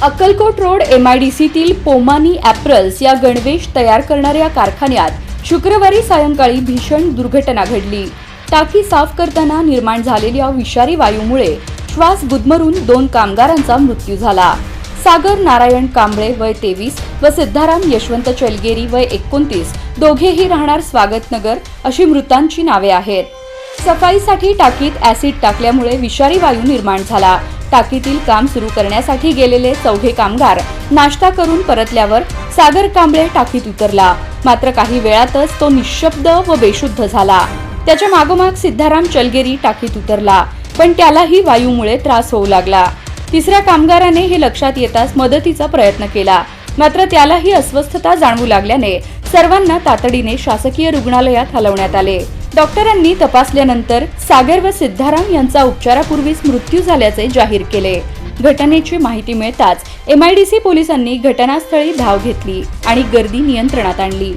Akkalkot road MIDCतील पोमानी ॲप्रल्स या गणवेश तयार करणाऱ्या कारखान्यात शुक्रवारी सायंकाळी भीषण दुर्घटना घडली। टाकी साफ करताना निर्माण झालेल्या विषारी वायूमुळे श्वास गुदमरून 2 कामगारांचा मृत्यू झाला। सागर नारायण कांबळे वय 23 व सिद्धाराम यशवंत चलगेरी वय 29 दोघेही राहणार स्वागतनगर अशी मृतांची नावे आहेत। सफाईसाठी टाकीत ॲसिड टाकल्यामुळे विषारी वायू निर्माण झाला। टाकीतील काम सुरू करण्यासाठी गेलेले 4 कामगार नाश्ता करून परतल्यावर सागर कांबळे टाकीत उतरला, मात्र काही वेळातच तो निशब्द व बेशुद्ध झाला। त्याच्या मागोमाग सिद्धाराम चलगेरी टाकीत उतरला, पण त्यालाही वायूमुळे त्रास होऊ लागला। तिसऱ्या कामगाराने हे लक्षात येताच मदतीचा प्रयत्न केला, मात्र त्यालाही अस्वस्थता जाणवू लागल्याने सर्वांना तातडीने शासकीय रुग्णालयात हलवण्यात आले। डॉक्टरांनी तपासल्यानंतर सागर व सिद्धाराम यांचा उपचारापूर्वीच मृत्यू झाल्याचे जाहीर केले। घटनेची माहिती मिळताच MIDC पोलिसांनी घटनास्थळी धाव घेतली आणि गर्दी नियंत्रणात आणली।